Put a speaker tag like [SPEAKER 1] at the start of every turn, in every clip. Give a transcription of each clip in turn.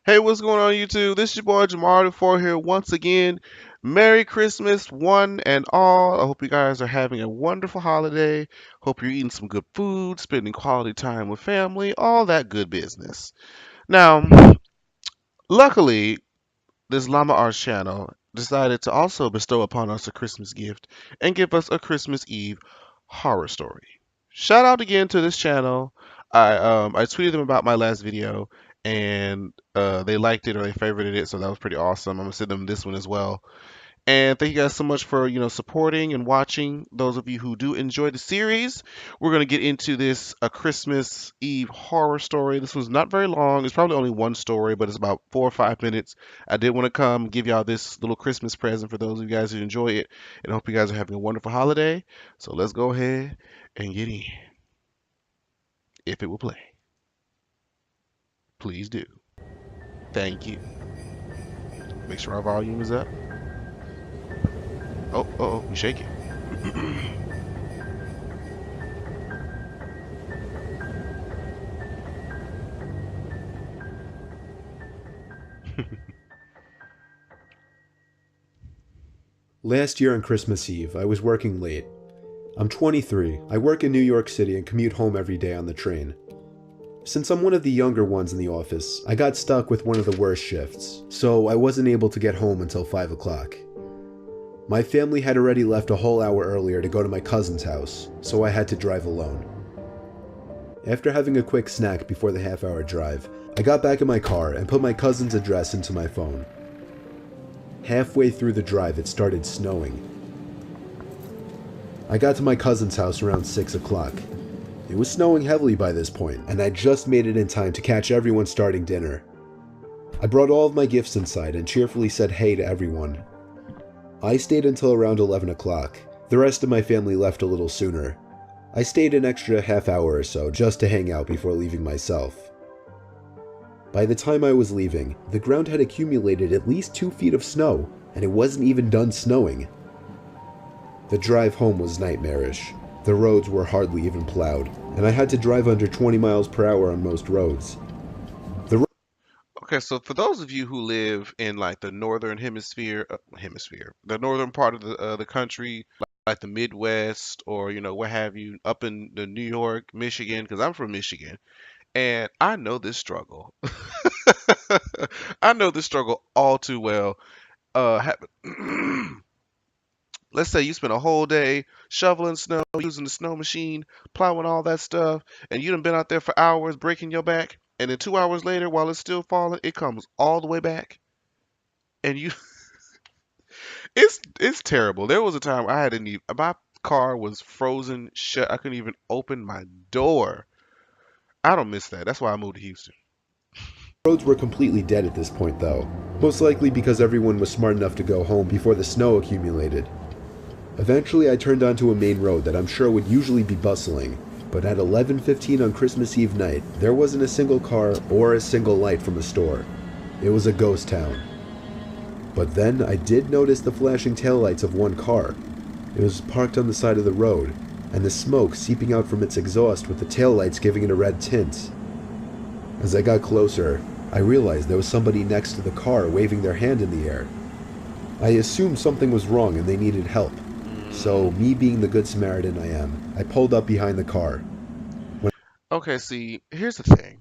[SPEAKER 1] Hey, what's going on YouTube? This is your boy Jamar4 here once again. Merry Christmas, one and all. I hope you guys are having a wonderful holiday. Hope you're eating some good food, spending quality time with family, all that good business. Now, luckily, this Llama Arts channel decided to also bestow upon us a Christmas gift and give us a Christmas Eve horror story. Shout out again to this channel. I tweeted them about my last video and they liked it or they favorited it, so that was pretty awesome. I'm gonna send them this one as well. And thank you guys so much for, supporting and watching. Those of you who do enjoy the series, we're going to get into this a Christmas Eve horror story. This one's not very long. It's probably only one story, but it's about 4 or 5 minutes. I did want to come give y'all this little Christmas present for those of you guys who enjoy it, and I hope you guys are having a wonderful holiday. So let's go ahead and get in. If it will play, please do. Thank you. Make sure our volume is up. Oh, we shake it.
[SPEAKER 2] Last year on Christmas Eve, I was working late. I'm 23, I work in New York City and commute home every day on the train. Since I'm one of the younger ones in the office, I got stuck with one of the worst shifts, so I wasn't able to get home until 5 o'clock. My family had already left a whole hour earlier to go to my cousin's house, so I had to drive alone. After having a quick snack before the half-hour drive, I got back in my car and put my cousin's address into my phone. Halfway through the drive, it started snowing. I got to my cousin's house around 6 o'clock. It was snowing heavily by this point, and I just made it in time to catch everyone starting dinner. I brought all of my gifts inside and cheerfully said hey to everyone. I stayed until around 11 o'clock. The rest of my family left a little sooner. I stayed an extra half hour or so just to hang out before leaving myself. By the time I was leaving, the ground had accumulated at least 2 feet of snow, and it wasn't even done snowing. The drive home was nightmarish. The roads were hardly even plowed, and I had to drive under 20 miles per hour on most roads.
[SPEAKER 1] Okay, so for those of you who live in like the northern the northern part of the country, like the Midwest or what have you, up in the New York, Michigan, because I'm from Michigan, and I know this struggle. I know this struggle all too well. Let's say you spent a whole day shoveling snow, using the snow machine, plowing all that stuff, and you done been out there for hours breaking your back, and then 2 hours later, while it's still falling, it comes all the way back, and you, it's terrible. There was a time I had to need my car was frozen shut. I couldn't even open my door. I don't miss that. That's why I moved to Houston.
[SPEAKER 2] Roads were completely dead at this point though, most likely because everyone was smart enough to go home before the snow accumulated. Eventually I turned onto a main road that I'm sure would usually be bustling, but at 11:15 on Christmas Eve night, there wasn't a single car or a single light from a store. It was a ghost town. But then I did notice the flashing taillights of one car. It was parked on the side of the road, and the smoke seeping out from its exhaust with the taillights giving it a red tint. As I got closer, I realized there was somebody next to the car waving their hand in the air. I assumed something was wrong and they needed help. So, me being the good Samaritan I am, I pulled up behind the car.
[SPEAKER 1] Okay, see, here's the thing.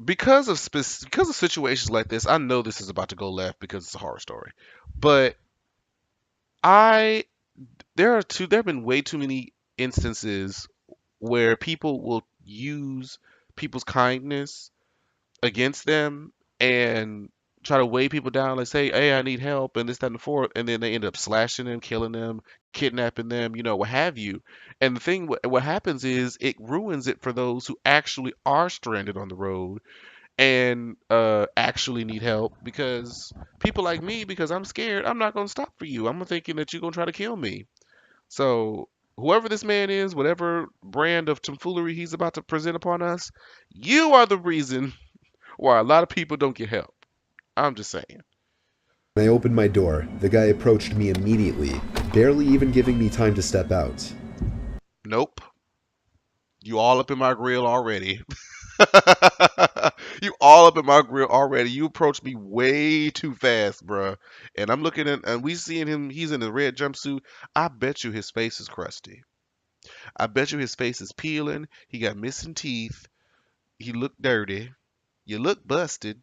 [SPEAKER 1] Because of situations like this, I know this is about to go left because it's a horror story. But I there have been way too many instances where people will use people's kindness against them and try to weigh people down, like say, "Hey, I need help," and this, that, and the fourth, and then they end up slashing them, killing them, kidnapping them, what have you. And the thing, what happens is it ruins it for those who actually are stranded on the road and actually need help because people like me, because I'm scared, I'm not gonna stop for you. I'm thinking that you're gonna try to kill me. So whoever this man is, whatever brand of tomfoolery he's about to present upon us, you are the reason why a lot of people don't get help. I'm just saying.
[SPEAKER 2] When I opened my door, the guy approached me immediately, barely even giving me time to step out.
[SPEAKER 1] Nope. You all up in my grill already. You all up in my grill already. You approached me way too fast, bruh. And I'm looking at, and we seeing him. He's in a red jumpsuit. I bet you his face is crusty. I bet you his face is peeling. He got missing teeth. He looked dirty. You look busted.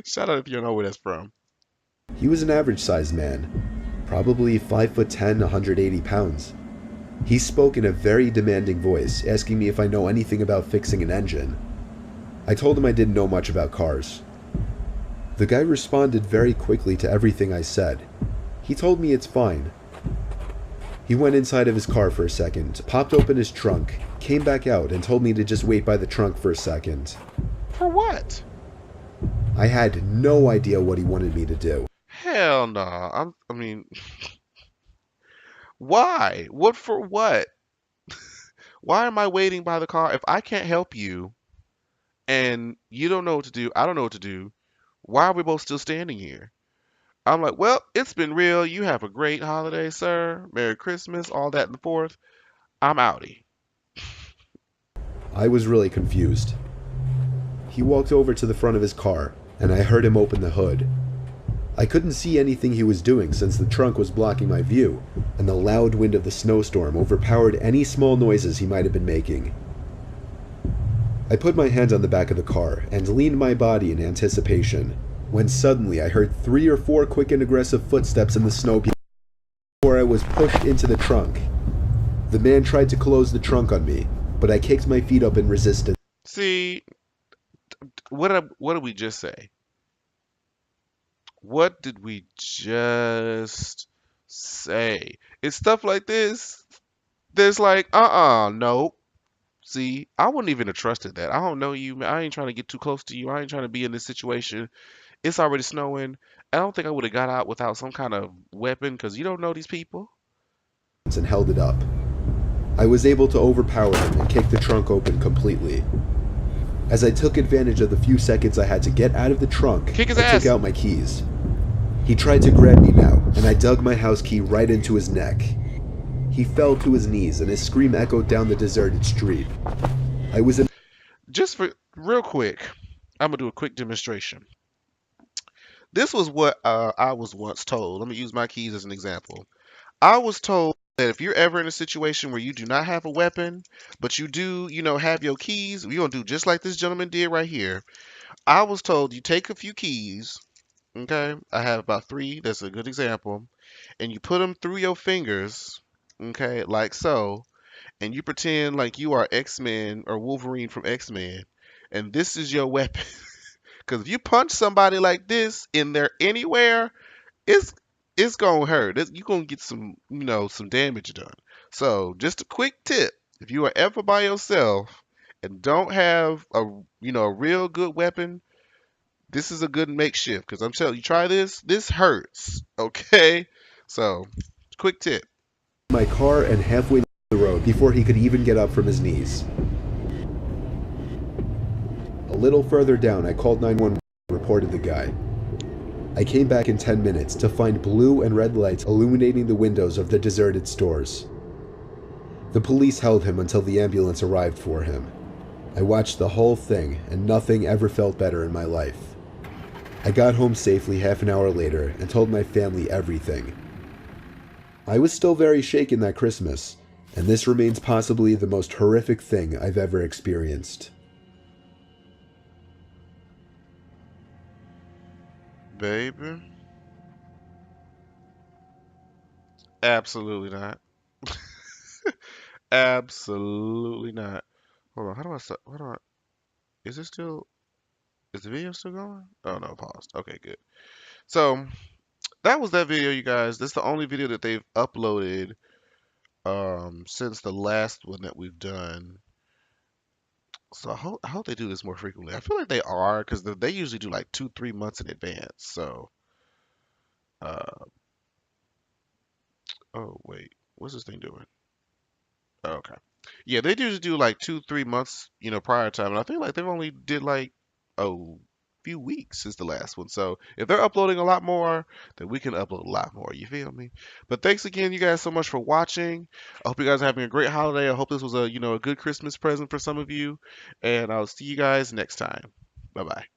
[SPEAKER 1] Shout out if you don't know where that's from.
[SPEAKER 2] He was an average sized man, probably 5'10", 180 pounds. He spoke in a very demanding voice, asking me if I know anything about fixing an engine. I told him I didn't know much about cars. The guy responded very quickly to everything I said. He told me it's fine. He went inside of his car for a second, popped open his trunk, came back out, and told me to just wait by the trunk for a second.
[SPEAKER 1] For what?
[SPEAKER 2] I had no idea what he wanted me to do.
[SPEAKER 1] Hell no. I mean, why? What for what? Why am I waiting by the car if I can't help you and you don't know what to do? I don't know what to do. Why are we both still standing here? I'm like, well, it's been real. You have a great holiday, sir. Merry Christmas, all that and the fourth. I'm outie.
[SPEAKER 2] I was really confused. He walked over to the front of his car, and I heard him open the hood. I couldn't see anything he was doing since the trunk was blocking my view, and the loud wind of the snowstorm overpowered any small noises he might have been making. I put my hand on the back of the car and leaned my body in anticipation, when suddenly I heard 3 or 4 quick and aggressive footsteps in the snow before I was pushed into the trunk. The man tried to close the trunk on me, but I kicked my feet up in resistance.
[SPEAKER 1] See, what did we just say? What did we just say? It's stuff like this. There's like, nope. See, I wouldn't even have trusted that. I don't know you. I ain't trying to get too close to you. I ain't trying to be in this situation. It's already snowing. I don't think I would have got out without some kind of weapon because you don't know these people.
[SPEAKER 2] And held it up. I was able to overpower him and kick the trunk open completely. As I took advantage of the few seconds I had to get out of the trunk,
[SPEAKER 1] Kick his
[SPEAKER 2] I
[SPEAKER 1] ass.
[SPEAKER 2] took out my keys. He tried to grab me now, and I dug my house key right into his neck. He fell to his knees, and his scream echoed down the deserted street. I was in
[SPEAKER 1] Just for real quick, I'm gonna do a quick demonstration. This was what I was once told. Let me use my keys as an example. I was told that if you're ever in a situation where you do not have a weapon, but you do, have your keys, you're gonna do just like this gentleman did right here. I was told you take a few keys, okay? I have about 3, that's a good example, and you put them through your fingers, okay, like so, and you pretend like you are X-Men or Wolverine from X-Men, and this is your weapon. Because if you punch somebody like this in there anywhere, it's it's gonna hurt. You're gonna get some damage done. So just a quick tip: if you are ever by yourself and don't have a real good weapon, this is a good makeshift. Because I'm telling you, try this. This hurts. Okay. So quick tip.
[SPEAKER 2] my car and halfway down the road before he could even get up from his knees. A little further down, I called 911 and reported the guy. I came back in 10 minutes to find blue and red lights illuminating the windows of the deserted stores. The police held him until the ambulance arrived for him. I watched the whole thing, and nothing ever felt better in my life. I got home safely half an hour later and told my family everything. I was still very shaken that Christmas, and this remains possibly the most horrific thing I've ever experienced.
[SPEAKER 1] Baby. Absolutely not. Absolutely not. Hold on. How do I stop? How do I? Is it still? Is the video still going? Oh no, paused. Okay, good. So that was that video, you guys. That's the only video that they've uploaded since the last one that we've done. So I hope they do this more frequently. I feel like they are because they usually do like 2, 3 months in advance. So uh oh wait, what's this thing doing? Oh, okay. Yeah, they usually do like 2, 3 months, prior time. And I think like they've only did like oh few weeks since the last one. So if they're uploading a lot more, then we can upload a lot more. You feel me? But thanks again, you guys, so much for watching. I hope you guys are having a great holiday. I hope this was a good Christmas present for some of you, and I'll see you guys next time. Bye bye.